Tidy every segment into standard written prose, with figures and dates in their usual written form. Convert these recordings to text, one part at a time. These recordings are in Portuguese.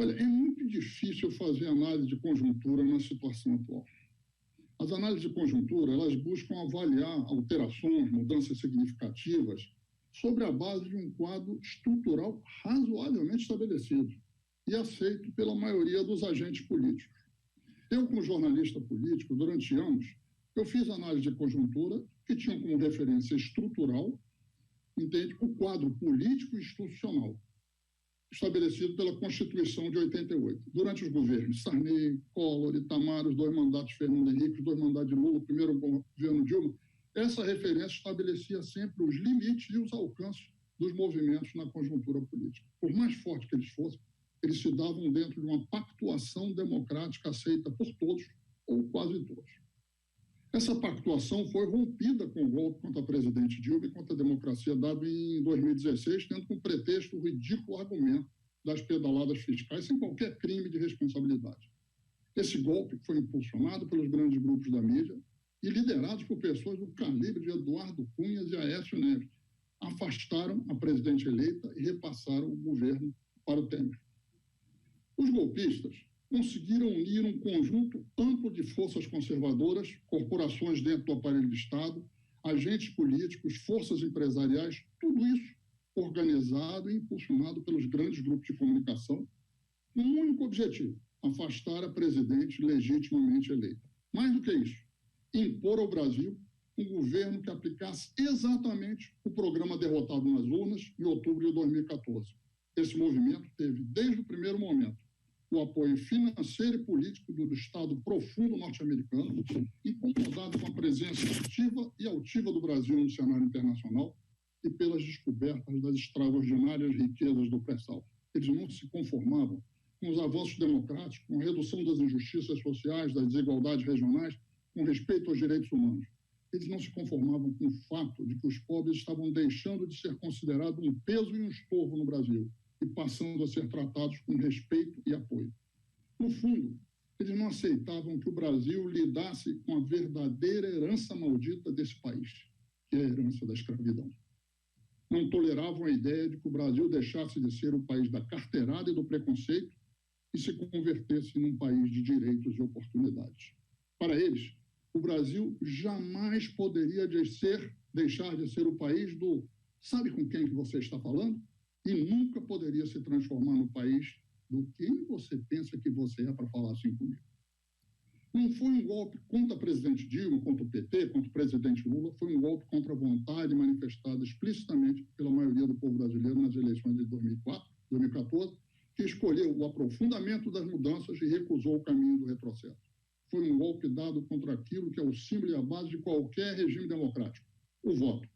Olha, é muito difícil fazer análise de conjuntura na situação atual. As análises de conjuntura, elas buscam avaliar alterações, mudanças significativas, sobre a base de um quadro estrutural razoavelmente estabelecido e aceito pela maioria dos agentes políticos. Eu, como jornalista político, durante anos, eu fiz análise de conjuntura que tinham como referência estrutural, entende, o quadro político e institucional estabelecido pela Constituição de 88. Durante os governos Sarney, Collor, Itamar, os 2 mandatos de Fernando Henrique, os 2 mandatos de Lula, o primeiro governo Dilma, essa referência estabelecia sempre os limites e os alcances dos movimentos na conjuntura política. Por mais forte que eles fossem, eles se davam dentro de uma pactuação democrática aceita por todos, ou quase todos. Essa pactuação foi rompida com o golpe contra a presidente Dilma e contra a democracia dado em 2016, tendo como pretexto o ridículo argumento das pedaladas fiscais, sem qualquer crime de responsabilidade. Esse golpe foi impulsionado pelos grandes grupos da mídia e liderados por pessoas do calibre de Eduardo Cunhas e Aécio Neves. Afastaram a presidente eleita e repassaram o governo para o Temer. Os golpistas conseguiram unir um conjunto amplo de forças conservadoras, corporações dentro do aparelho do Estado, agentes políticos, forças empresariais, tudo isso organizado e impulsionado pelos grandes grupos de comunicação, com um único objetivo: afastar a presidente legitimamente eleita. Mais do que isso, impor ao Brasil um governo que aplicasse exatamente o programa derrotado nas urnas em outubro de 2014. Esse movimento teve, desde o primeiro momento, o apoio financeiro e político do Estado profundo norte-americano, incomodado com a presença ativa e altiva do Brasil no cenário internacional e pelas descobertas das extraordinárias riquezas do pré-sal. Eles não se conformavam com os avanços democráticos, com a redução das injustiças sociais, das desigualdades regionais, com respeito aos direitos humanos. Eles não se conformavam com o fato de que os pobres estavam deixando de ser considerados um peso e um estorvo no Brasil e passando a ser tratados com respeito e apoio. No fundo, eles não aceitavam que o Brasil lidasse com a verdadeira herança maldita desse país, que é a herança da escravidão. Não toleravam a ideia de que o Brasil deixasse de ser o país da carteirada e do preconceito e se convertesse num país de direitos e oportunidades. Para eles, o Brasil jamais poderia deixar de ser o país do "sabe com quem que você está falando?" e nunca poderia se transformar no país do quem você pensa que você é para falar assim comigo. Não foi um golpe contra a presidente Dilma, contra o PT, contra o presidente Lula, foi um golpe contra a vontade manifestada explicitamente pela maioria do povo brasileiro nas eleições de 2014, que escolheu o aprofundamento das mudanças e recusou o caminho do retrocesso. Foi um golpe dado contra aquilo que é o símbolo e a base de qualquer regime democrático: o voto.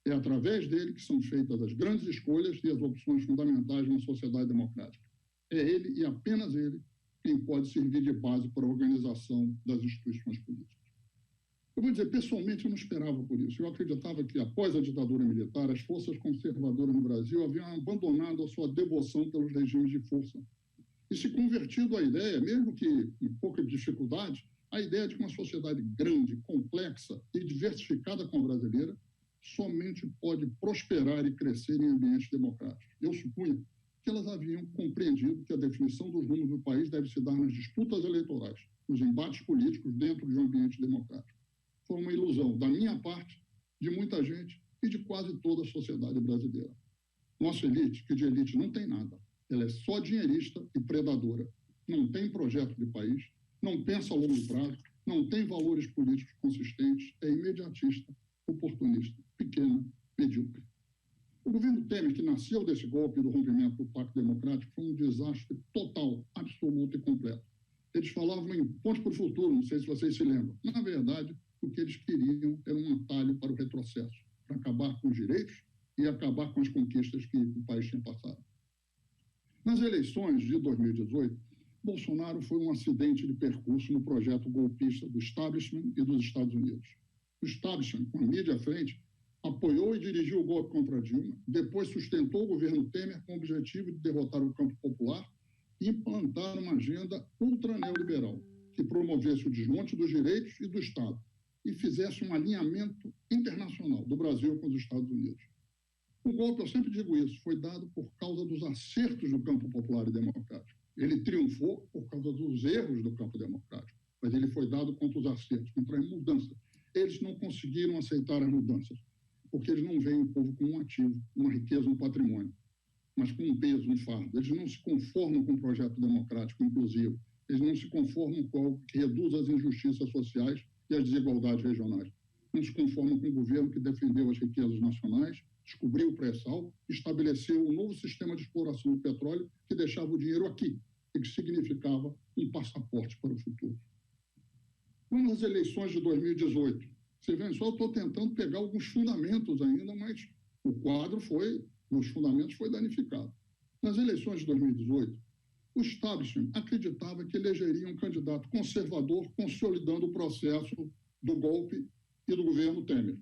É através dele que são feitas as grandes escolhas e as opções fundamentais de uma sociedade democrática. É ele e apenas ele quem pode servir de base para a organização das instituições políticas. Eu vou dizer, pessoalmente, eu não esperava por isso. Eu acreditava que, após a ditadura militar, as forças conservadoras no Brasil haviam abandonado a sua devoção pelos regimes de força e se convertido à ideia, mesmo que em pouca dificuldade, a ideia de que uma sociedade grande, complexa e diversificada como a brasileira somente pode prosperar e crescer em ambientes democráticos. Eu supunha que elas haviam compreendido que a definição dos rumos do país deve se dar nas disputas eleitorais, nos embates políticos dentro de um ambiente democrático. Foi uma ilusão da minha parte, de muita gente e de quase toda a sociedade brasileira. Nossa elite, que de elite não tem nada, ela é só dinheirista e predadora, não tem projeto de país, não pensa a longo prazo, não tem valores políticos consistentes, é imediatista, oportunista, pequena, medíocre. O governo Temer, que nasceu desse golpe do rompimento do Pacto Democrático, foi um desastre total, absoluto e completo. Eles falavam em ponte para o futuro, não sei se vocês se lembram. Na verdade, o que eles queriam era um atalho para o retrocesso, para acabar com os direitos e acabar com as conquistas que o país tinha passado. Nas eleições de 2018, Bolsonaro foi um acidente de percurso no projeto golpista do establishment e dos Estados Unidos. O establishment, com a mídia à frente, apoiou e dirigiu o golpe contra Dilma, depois sustentou o governo Temer com o objetivo de derrotar o campo popular e implantar uma agenda ultraneoliberal, que promovesse o desmonte dos direitos e do Estado e fizesse um alinhamento internacional do Brasil com os Estados Unidos. O golpe, eu sempre digo isso, foi dado por causa dos acertos do campo popular e democrático Ele triunfou por causa dos erros do campo democrático, mas ele foi dado contra os acertos, contra a mudança. Eles não conseguiram aceitar as mudanças, porque eles não veem o povo como um ativo, uma riqueza, um patrimônio, mas com um peso, um fardo. Eles não se conformam com um projeto democrático inclusivo, eles não se conformam com algo que reduz as injustiças sociais e as desigualdades regionais. Não se conformam com um governo que defendeu as riquezas nacionais, descobriu o pré-sal, estabeleceu um novo sistema de exploração do petróleo que deixava o dinheiro aqui e que significava um passaporte para o futuro. Vamos às eleições de 2018. Você vê só, eu estou tentando pegar alguns fundamentos ainda, mas o quadro os fundamentos foi danificado. Nas eleições de 2018, o establishment acreditava que elegeria um candidato conservador, consolidando o processo do golpe e do governo Temer.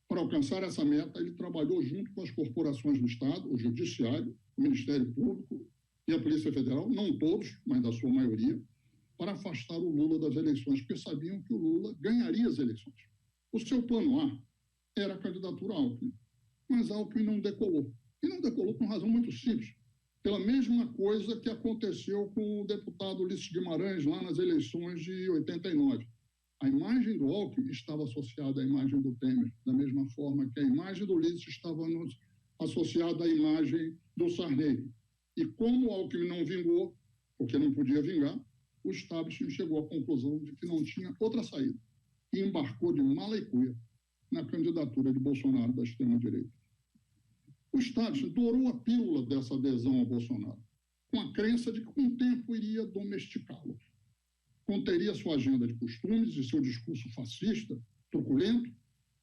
Para alcançar essa meta, ele trabalhou junto com as corporações do Estado, o Judiciário, o Ministério Público e a Polícia Federal, não todos, mas da sua maioria, para afastar o Lula das eleições, porque sabiam que o Lula ganharia as eleições. O seu plano A era a candidatura Alckmin, mas Alckmin não decolou. E não decolou por uma razão muito simples, pela mesma coisa que aconteceu com o deputado Ulisses Guimarães lá nas eleições de 89. A imagem do Alckmin estava associada à imagem do Temer, da mesma forma que a imagem do Ulisses estava associada à imagem do Sarney. E como o Alckmin não vingou, porque não podia vingar, o establishment chegou à conclusão de que não tinha outra saída e embarcou de mala e cuia na candidatura de Bolsonaro da extrema-direita. O establishment dourou a pílula dessa adesão ao Bolsonaro, com a crença de que com o tempo iria domesticá-lo. Conteria sua agenda de costumes e seu discurso fascista, truculento,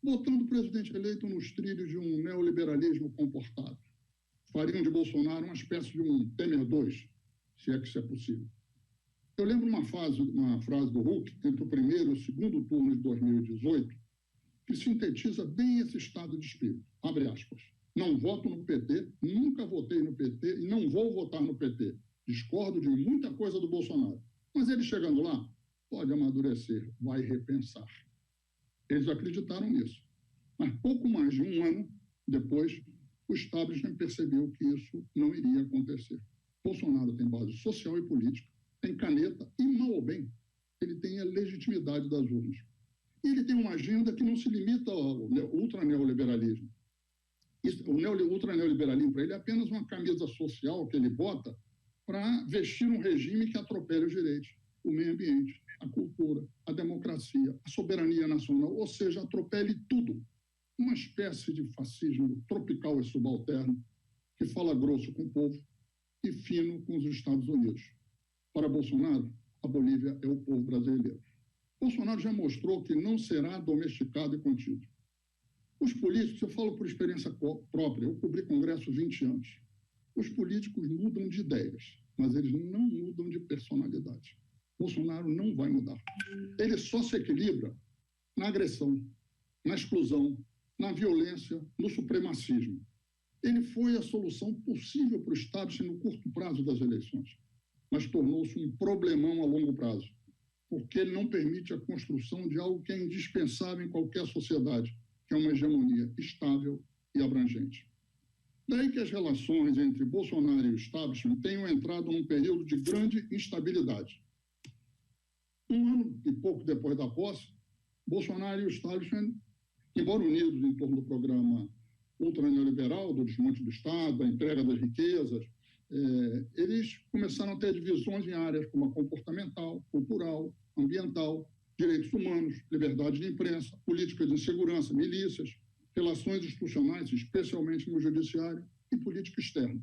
botando o presidente eleito nos trilhos de um neoliberalismo comportado. Fariam de Bolsonaro uma espécie de um Temer II, se é que isso é possível. Eu lembro uma frase do Huck, entre o primeiro e o segundo turno de 2018, que sintetiza bem esse estado de espírito. Abre aspas. Não voto no PT, nunca votei no PT e não vou votar no PT. Discordo de muita coisa do Bolsonaro. Mas ele chegando lá, pode amadurecer, vai repensar. Eles acreditaram nisso. Mas pouco mais de um ano depois, o establishment percebeu que isso não iria acontecer. Bolsonaro tem base social e política, tem caneta e, mal ou bem, ele tem a legitimidade das urnas. E ele tem uma agenda que não se limita ao ultraneoliberalismo. O ultraneoliberalismo para ele é apenas uma camisa social que ele bota para vestir um regime que atropele os direitos, o meio ambiente, a cultura, a democracia, a soberania nacional, ou seja, atropele tudo. Uma espécie de fascismo tropical e subalterno que fala grosso com o povo e fino com os Estados Unidos. Para Bolsonaro, a Bolívia é o povo brasileiro. Bolsonaro já mostrou que não será domesticado e contido. Os políticos, eu falo por experiência própria, eu cobri Congresso 20 anos. Os políticos mudam de ideias, mas eles não mudam de personalidade. Bolsonaro não vai mudar. Ele só se equilibra na agressão, na exclusão, na violência, no supremacismo. Ele foi a solução possível para o Estado no curto prazo das eleições, mas tornou-se um problemão a longo prazo, porque ele não permite a construção de algo que é indispensável em qualquer sociedade, que é uma hegemonia estável e abrangente. Daí que as relações entre Bolsonaro e o establishment tenham entrado num período de grande instabilidade. Um ano e pouco depois da posse, Bolsonaro e o establishment, embora unidos em torno do programa ultraneoliberal, do desmonte do Estado, da entrega das riquezas, eles começaram a ter divisões em áreas como a comportamental, cultural, ambiental, direitos humanos, liberdade de imprensa, políticas de segurança, milícias, relações institucionais, especialmente no judiciário, e política externa.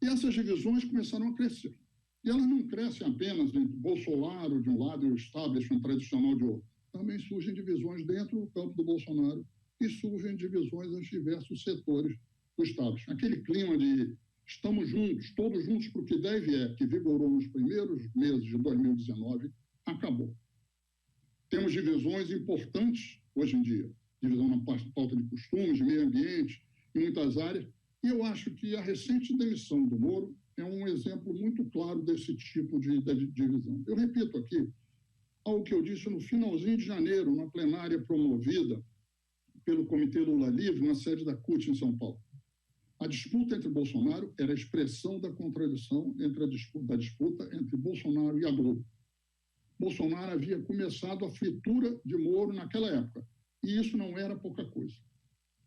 E essas divisões começaram a crescer. E elas não crescem apenas entre Bolsonaro de um lado e o establishment tradicional de outro. Também surgem divisões dentro do campo do Bolsonaro e surgem divisões nos diversos setores do establishment. Aquele clima de estamos juntos, todos juntos para o que deve que vigorou nos primeiros meses de 2019, acabou. Temos divisões importantes hoje em dia, divisão na pauta de costumes, de meio ambiente, em muitas áreas, e eu acho que a recente demissão do Moro é um exemplo muito claro desse tipo de divisão. Eu repito aqui algo que eu disse no finalzinho de janeiro, na plenária promovida pelo Comitê Lula Livre, na sede da CUT em São Paulo. A disputa entre Bolsonaro era a expressão da contradição da disputa entre Bolsonaro e a Globo. Bolsonaro havia começado a fritura de Moro naquela época, e isso não era pouca coisa.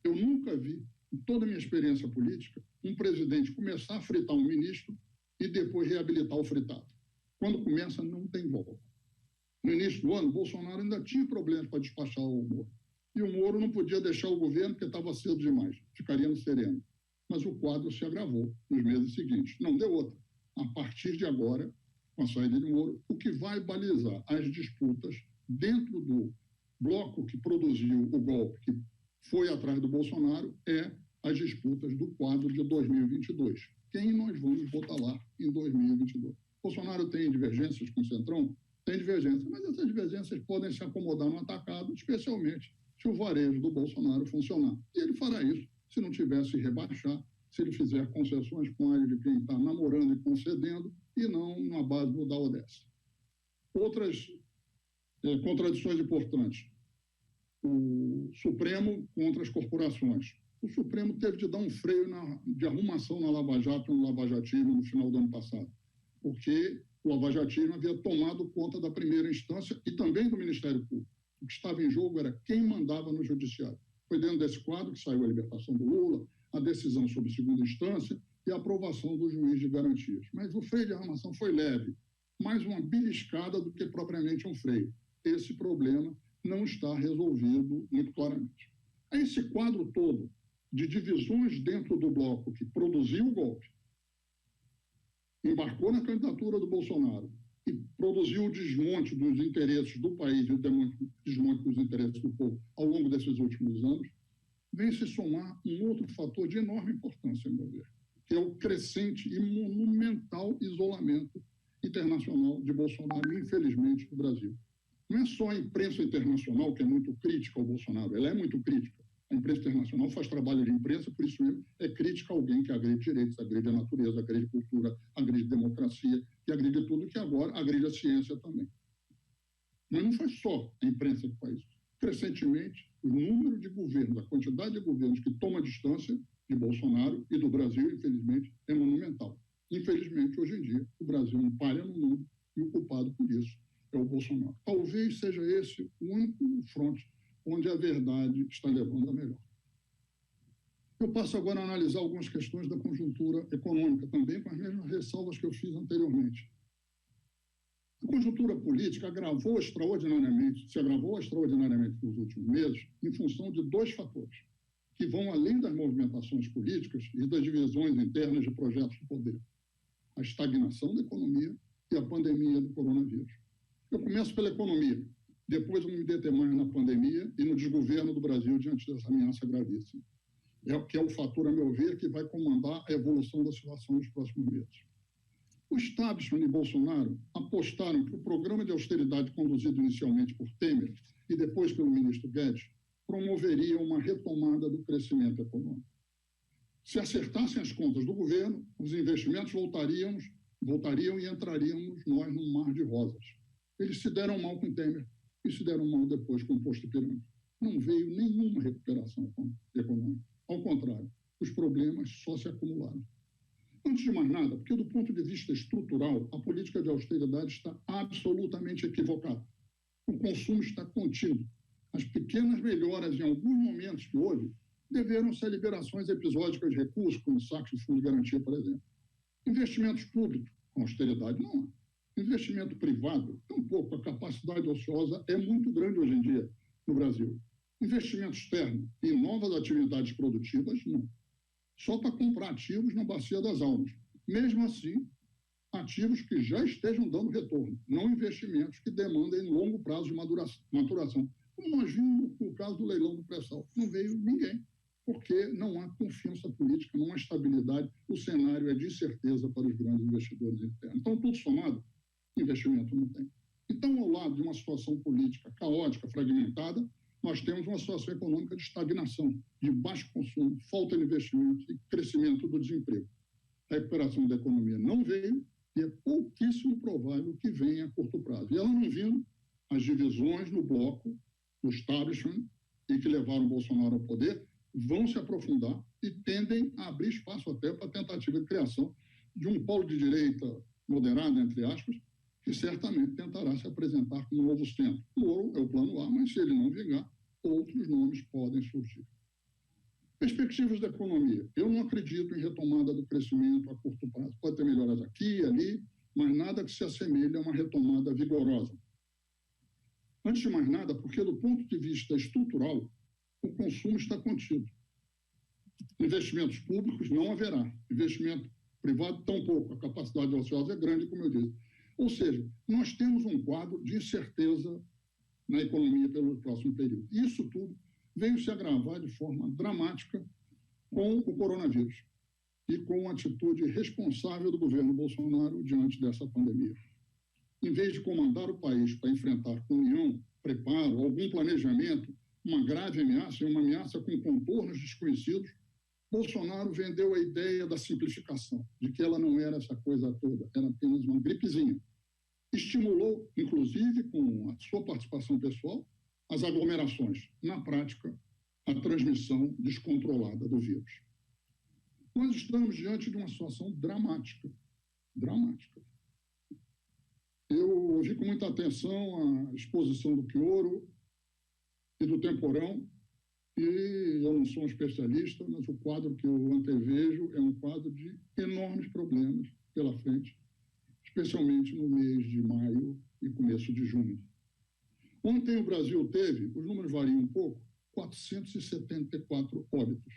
Eu nunca vi, em toda a minha experiência política, um presidente começar a fritar um ministro e depois reabilitar o fritado. Quando começa, não tem volta. No início do ano, Bolsonaro ainda tinha problemas para despachar o Moro. E o Moro não podia deixar o governo porque estava cedo demais, ficaria no sereno. Mas o quadro se agravou nos meses seguintes. Não deu outra. A partir de agora, com a saída de Moro, o que vai balizar as disputas dentro do bloco que produziu o golpe, que foi atrás do Bolsonaro, é as disputas do quadro de 2022. Quem nós vamos votar lá em 2022? Bolsonaro tem divergências com o Centrão? Tem divergências, mas essas divergências podem se acomodar no atacado, especialmente se o varejo do Bolsonaro funcionar. E ele fará isso se não tivesse rebaixar, se ele fizer concessões com a área de quem está namorando e concedendo, e não na base do da Odessa. Outras contradições importantes. O Supremo contra as corporações. O Supremo teve de dar um freio de arrumação na Lava Jato e no lavajatismo no final do ano passado, porque o lavajatismo havia tomado conta da primeira instância e também do Ministério Público. O que estava em jogo era quem mandava no judiciário. Foi dentro desse quadro que saiu a libertação do Lula, a decisão sobre segunda instância e a aprovação do juiz de garantias. Mas o freio de arrumação foi leve, mais uma beliscada do que propriamente um freio. Esse problema não está resolvido muito claramente. Esse quadro todo de divisões dentro do bloco que produziu o golpe, embarcou na candidatura do Bolsonaro e produziu o desmonte dos interesses do país e o desmonte dos interesses do povo ao longo desses últimos anos, vem se somar um outro fator de enorme importância, meu ver, que é o crescente e monumental isolamento internacional de Bolsonaro, infelizmente, no Brasil. Não é só a imprensa internacional que é muito crítica ao Bolsonaro, ela é muito crítica. A imprensa internacional faz trabalho de imprensa, por isso mesmo é crítica a alguém que agride direitos, agride a natureza, agride cultura, agride democracia, que agride tudo, que agora agride a ciência também. Mas não faz só a imprensa que faz isso. Crescentemente, o número de governos, a quantidade de governos que toma distância de Bolsonaro e do Brasil, infelizmente, é monumental. Infelizmente, hoje em dia, o Brasil não para no mundo e o culpado por isso é o Bolsonaro. Talvez seja esse o único fronte onde a verdade está levando a melhor. Eu passo agora a analisar algumas questões da conjuntura econômica, também com as mesmas ressalvas que eu fiz anteriormente. A conjuntura política se agravou extraordinariamente nos últimos meses em função de dois fatores, que vão além das movimentações políticas e das divisões internas de projetos de poder. A estagnação da economia e a pandemia do coronavírus. Eu começo pela economia. Depois eu me deter mais na pandemia e no desgoverno do Brasil diante dessa ameaça gravíssima. Que é o fator, a meu ver, que vai comandar a evolução da situação nos próximos meses. O establishment e Bolsonaro apostaram que o programa de austeridade conduzido inicialmente por Temer e depois pelo ministro Guedes promoveria uma retomada do crescimento econômico. Se acertassem as contas do governo, os investimentos voltariam e entraríamos nós num mar de rosas. Eles se deram mal com Temer e se deram mal depois com o Posto Pirâmide. Não veio nenhuma recuperação econômica. Ao contrário, os problemas só se acumularam. Antes de mais nada, porque do ponto de vista estrutural, a política de austeridade está absolutamente equivocada. O consumo está contido. As pequenas melhoras em alguns momentos que houve deveram ser liberações episódicas de recursos, como saques de fundo de garantia, por exemplo. Investimentos públicos, com austeridade, não há. Investimento privado, tampouco. A capacidade ociosa é muito grande hoje em dia no Brasil. Investimento externo em novas atividades produtivas, não. Só para comprar ativos na bacia das almas. Mesmo assim, ativos que já estejam dando retorno, não investimentos que demandem longo prazo de maturação. Como nós vimos no caso do leilão do pré-sal. Não veio ninguém, porque não há confiança política, não há estabilidade. O cenário é de incerteza para os grandes investidores internos. Então, tudo somado, investimento não tem. Então, ao lado de uma situação política caótica, fragmentada, nós temos uma situação econômica de estagnação, de baixo consumo, falta de investimento e crescimento do desemprego. A recuperação da economia não veio e é pouquíssimo provável que venha a curto prazo. E ela não vindo, as divisões no bloco, do establishment, e que levaram o Bolsonaro ao poder, vão se aprofundar e tendem a abrir espaço até para a tentativa de criação de um polo de direita moderada, entre aspas, que certamente tentará se apresentar como novo centro. O Moro é o plano A, mas se ele não vingar, outros nomes podem surgir. Perspectivas da economia. Eu não acredito em retomada do crescimento a curto prazo. Pode ter melhoras aqui e ali, mas nada que se assemelhe a uma retomada vigorosa. Antes de mais nada, porque do ponto de vista estrutural, o consumo está contido. Investimentos públicos não haverá. Investimento privado, tampouco. A capacidade ociosa é grande, como eu disse. Ou seja, nós temos um quadro de incerteza na economia pelo próximo período. Isso tudo veio se agravar de forma dramática com o coronavírus e com a atitude responsável do governo Bolsonaro diante dessa pandemia. Em vez de comandar o país para enfrentar com união, preparo, algum planejamento, uma grave ameaça e uma ameaça com contornos desconhecidos, Bolsonaro vendeu a ideia da simplificação, de que ela não era essa coisa toda, era apenas uma gripezinha. Estimulou, inclusive, com a sua participação pessoal, as aglomerações. Na prática, a transmissão descontrolada do vírus. Nós estamos diante de uma situação dramática. Dramática. Eu ouvi com muita atenção a exposição do Quioro e do Temporão, e eu não sou um especialista, mas o quadro que eu antevejo é um quadro de enormes problemas pela frente, especialmente no mês de maio e começo de junho. Ontem o Brasil teve, os números variam um pouco, 474 óbitos.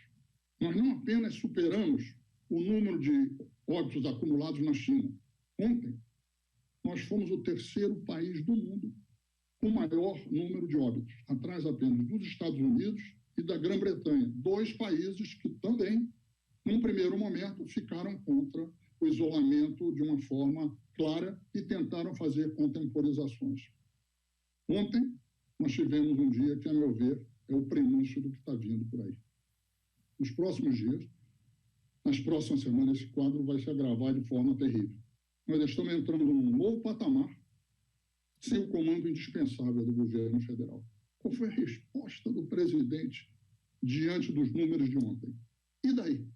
Nós não apenas superamos o número de óbitos acumulados na China. Ontem, nós fomos o terceiro país do mundo com maior número de óbitos, atrás apenas dos Estados Unidos e da Grã-Bretanha, dois países que também, num primeiro momento, ficaram contra o isolamento de uma forma clara e tentaram fazer contemporizações. Ontem, nós tivemos um dia que, a meu ver, é o prenúncio do que está vindo por aí. Nos próximos dias, nas próximas semanas, esse quadro vai se agravar de forma terrível. Nós estamos entrando num novo patamar sem o comando indispensável do governo federal. Qual foi a resposta do presidente diante dos números de ontem? E daí?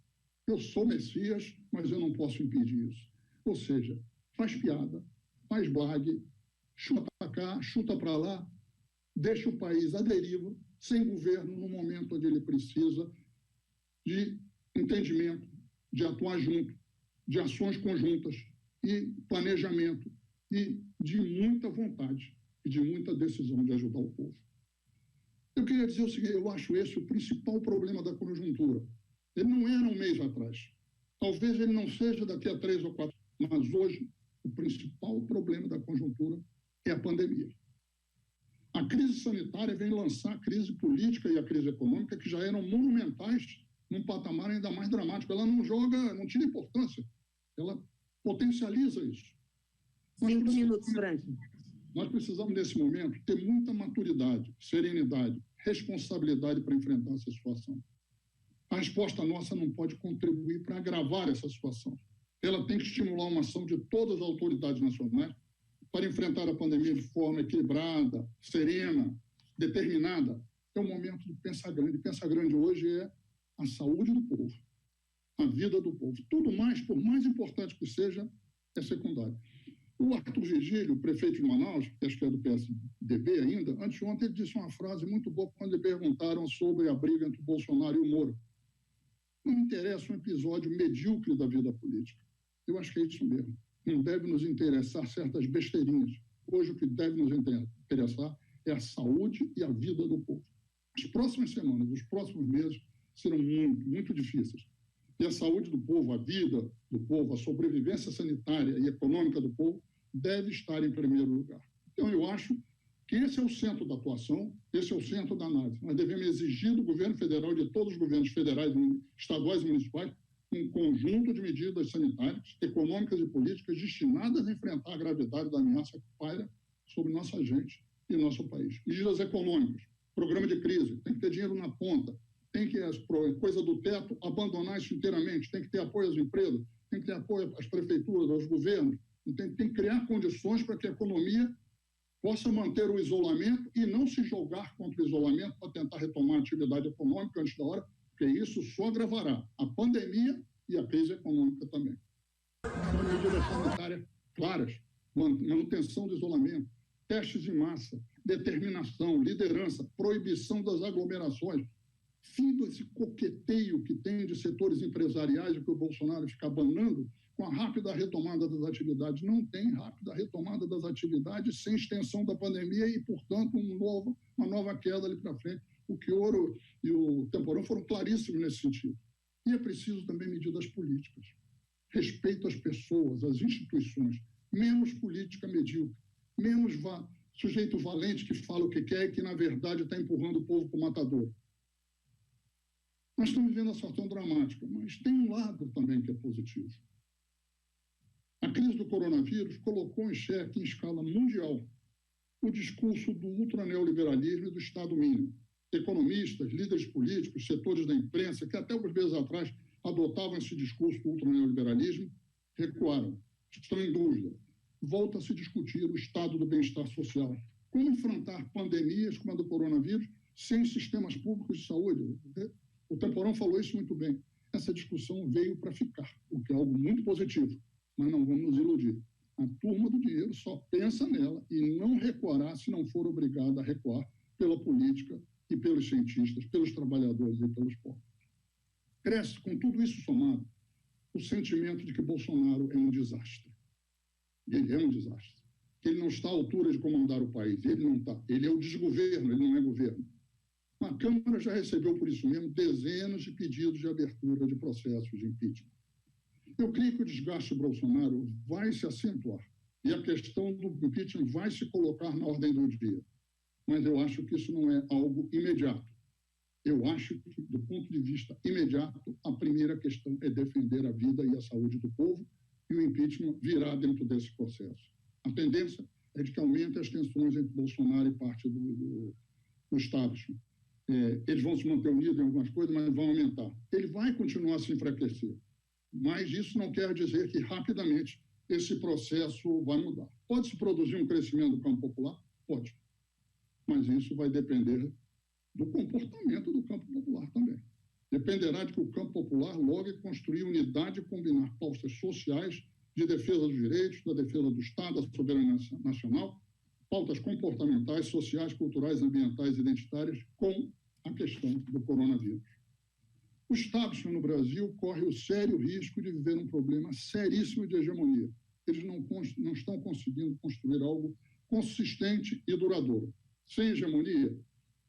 Eu sou Messias, mas eu não posso impedir isso. Ou seja, faz piada, faz blague, chuta para cá, chuta para lá, deixa o país à deriva, sem governo, no momento onde ele precisa de entendimento, de atuar junto, de ações conjuntas e planejamento e de muita vontade e de muita decisão de ajudar o povo. Eu queria dizer o seguinte, eu acho esse o principal problema da conjuntura. Ele não era um mês atrás. Talvez ele não seja daqui a 3 ou 4, mas hoje o principal problema da conjuntura é a pandemia. A crise sanitária vem lançar a crise política e a crise econômica, que já eram monumentais, num patamar ainda mais dramático. Ela não joga, não tira importância, ela potencializa isso. 5 minutos, Frank. Nós precisamos, nesse momento, ter muita maturidade, serenidade, responsabilidade para enfrentar essa situação. A resposta nossa não pode contribuir para agravar essa situação. Ela tem que estimular uma ação de todas as autoridades nacionais para enfrentar a pandemia de forma equilibrada, serena, determinada. É o momento de pensar grande. Pensar grande hoje é a saúde do povo, a vida do povo. Tudo mais, por mais importante que seja, é secundário. O Arthur Virgílio, prefeito de Manaus, que acho que é do PSDB ainda, anteontem ele disse uma frase muito boa quando lhe perguntaram sobre a briga entre o Bolsonaro e o Moro. Não interessa um episódio medíocre da vida política. Eu acho que é isso mesmo. Não deve nos interessar certas besteirinhas. Hoje o que deve nos interessar é a saúde e a vida do povo. As próximas semanas, os próximos meses serão muito, muito difíceis. E a saúde do povo, a vida do povo, a sobrevivência sanitária e econômica do povo deve estar em primeiro lugar. Então, eu acho que esse é o centro da atuação, esse é o centro da análise. Nós devemos exigir do governo federal e de todos os governos federais, estaduais e municipais, um conjunto de medidas sanitárias, econômicas e políticas destinadas a enfrentar a gravidade da ameaça que paira sobre nossa gente e nosso país. Medidas econômicas, programa de crise, tem que ter dinheiro na ponta, tem que, coisa do teto, abandonar isso inteiramente, tem que ter apoio às empresas, tem que ter apoio às prefeituras, aos governos, tem que criar condições para que a economia possa manter o isolamento e não se jogar contra o isolamento para tentar retomar a atividade econômica antes da hora, porque isso só agravará a pandemia e a crise econômica também. São medidas sanitárias claras, manutenção do isolamento, testes em massa, determinação, liderança, proibição das aglomerações, fim desse coqueteio que tem de setores empresariais que o Bolsonaro fica abanando com a rápida retomada das atividades. Não tem rápida retomada das atividades sem extensão da pandemia e, portanto, uma nova queda ali para frente. O Quioro e o Temporão foram claríssimos nesse sentido. E é preciso também medidas políticas. Respeito às pessoas, às instituições, menos política medíocre, menos sujeito valente que fala o que quer e que, na verdade, está empurrando o povo para o matador. Nós estamos vivendo a situação dramática, mas tem um lado também que é positivo. A crise do coronavírus colocou em xeque, em escala mundial, o discurso do ultraneoliberalismo e do Estado mínimo. Economistas, líderes políticos, setores da imprensa, que até alguns meses atrás adotavam esse discurso do ultraneoliberalismo, recuaram, estão em dúvida. Volta a se discutir o estado do bem-estar social. Como enfrentar pandemias como a do coronavírus sem sistemas públicos de saúde? O Temporão falou isso muito bem. Essa discussão veio para ficar, o que é algo muito positivo, mas não vamos nos iludir. A turma do dinheiro só pensa nela e não recuará se não for obrigada a recuar pela política e pelos cientistas, pelos trabalhadores e pelos povos. Cresce, com tudo isso somado, o sentimento de que Bolsonaro é um desastre. Ele é um desastre. Que ele não está à altura de comandar o país. Ele não está. Ele é o desgoverno, ele não é governo. A Câmara já recebeu, por isso mesmo, dezenas de pedidos de abertura de processos de impeachment. Eu creio que o desgaste do Bolsonaro vai se acentuar e a questão do impeachment vai se colocar na ordem do dia. Mas eu acho que isso não é algo imediato. Eu acho que, do ponto de vista imediato, a primeira questão é defender a vida e a saúde do povo e o impeachment virá dentro desse processo. A tendência é de que aumente as tensões entre Bolsonaro e parte do establishment. Eles vão se manter unidos em algumas coisas, mas vão aumentar. Ele vai continuar a se enfraquecer, mas isso não quer dizer que rapidamente esse processo vai mudar. Pode-se produzir um crescimento do campo popular? Pode. Mas isso vai depender do comportamento do campo popular também. Dependerá de que o campo popular logre construir unidade e combinar pautas sociais de defesa dos direitos, da defesa do Estado, da soberania nacional, pautas comportamentais, sociais, culturais, ambientais e identitárias com a questão do coronavírus. O establishment no Brasil corre o sério risco de viver um problema seríssimo de hegemonia. Eles não estão conseguindo construir algo consistente e duradouro. Sem hegemonia,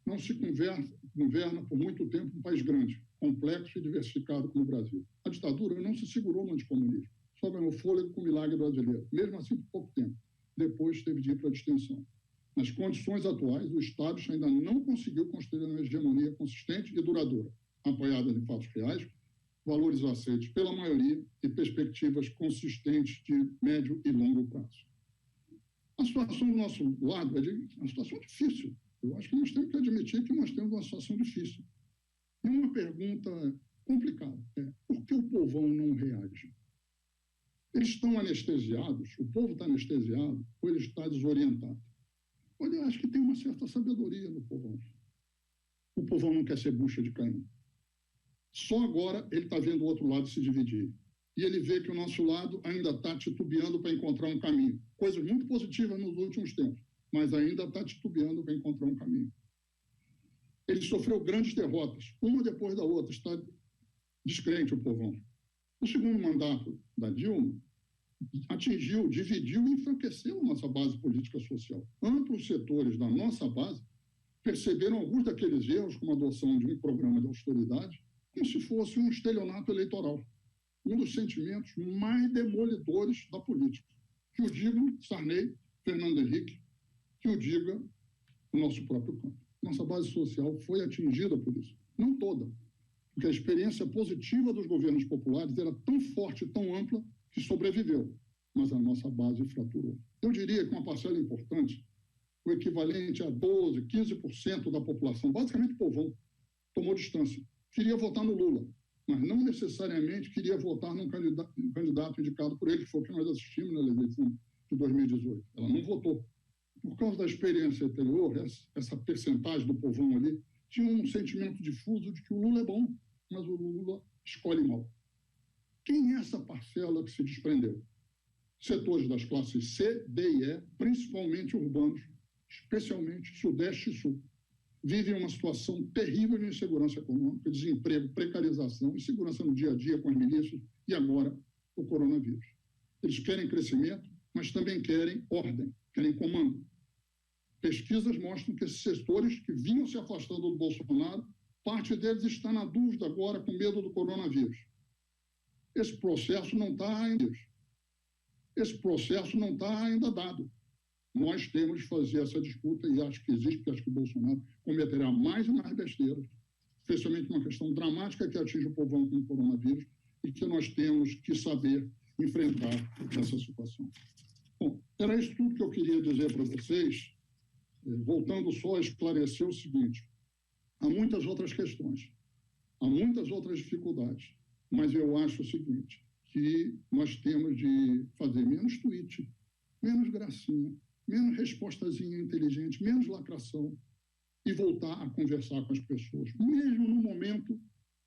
não se governa por muito tempo um país grande, complexo e diversificado como o Brasil. A ditadura não se segurou no anticomunismo, só ganhou fôlego com o milagre brasileiro, mesmo assim por pouco tempo. Depois teve de ir para a extinção. Nas condições atuais, o Estado ainda não conseguiu construir uma hegemonia consistente e duradoura, apoiada em fatos reais, valores aceitos pela maioria e perspectivas consistentes de médio e longo prazo. A situação do nosso lado é uma situação difícil. Eu acho que nós temos que admitir que nós temos uma situação difícil. E uma pergunta complicada é: por que o povão não reage? Eles estão anestesiados, o povo está anestesiado, ou ele está desorientado? Olha, eu acho que tem uma certa sabedoria no povão. O povão não quer ser bucha de canhão. Só agora ele está vendo o outro lado se dividir. E ele vê que o nosso lado ainda está titubeando para encontrar um caminho. Coisas muito positivas nos últimos tempos, mas ainda está titubeando para encontrar um caminho. Ele sofreu grandes derrotas, uma depois da outra, está descrente o povão. O segundo mandato da Dilma atingiu, dividiu e enfraqueceu a nossa base política social. Amplos setores da nossa base perceberam alguns daqueles erros, como a adoção de um programa de austeridade, como se fosse um estelionato eleitoral. Um dos sentimentos mais demolidores da política. Que o diga Sarney, Fernando Henrique, que o diga o nosso próprio campo. Nossa base social foi atingida por isso. Não toda, porque a experiência positiva dos governos populares era tão forte e tão ampla que sobreviveu, mas a nossa base fraturou. Eu diria que uma parcela importante, o equivalente a 12%, 15% da população, basicamente o povão, tomou distância. Queria votar no Lula, mas não necessariamente queria votar num candidato indicado por ele, que foi o que nós assistimos na eleição de 2018. Ela não votou. Por causa da experiência anterior, essa percentagem do povão ali tinha um sentimento difuso de que o Lula é bom, mas o Lula escolhe mal. Quem é essa parcela que se desprendeu? Setores das classes C, D e E, principalmente urbanos, especialmente Sudeste e Sul, vivem uma situação terrível de insegurança econômica, desemprego, precarização, insegurança no dia a dia com as milícias e agora o coronavírus. Eles querem crescimento, mas também querem ordem, querem comando. Pesquisas mostram que esses setores que vinham se afastando do Bolsonaro, parte deles está na dúvida agora com medo do coronavírus. Esse processo não está ainda. Esse processo não está ainda dado. Nós temos de fazer essa disputa e acho que existe, porque acho que o Bolsonaro cometerá mais e mais besteiras, especialmente uma questão dramática que atinge o povão com o coronavírus e que nós temos que saber enfrentar essa situação. Bom, era isso tudo que eu queria dizer para vocês, voltando só a esclarecer o seguinte: há muitas outras questões, há muitas outras dificuldades, mas eu acho o seguinte, que nós temos de fazer menos tweet, menos gracinha, menos respostazinha inteligente, menos lacração e voltar a conversar com as pessoas, mesmo no momento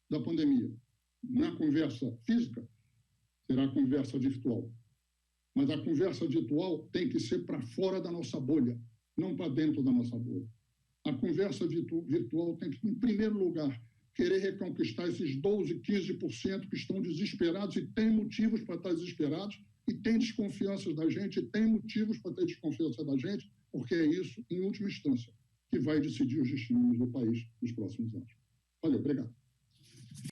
da pandemia. Na conversa física, será conversa virtual. Mas a conversa virtual tem que ser para fora da nossa bolha, não para dentro da nossa bolha. A conversa virtual tem que, em primeiro lugar, querer reconquistar esses 12%, 15% que estão desesperados e têm motivos para estar desesperados e têm desconfianças da gente, e têm motivos para ter desconfiança da gente, porque é isso, em última instância, que vai decidir os destinos do país nos próximos anos. Valeu, obrigado.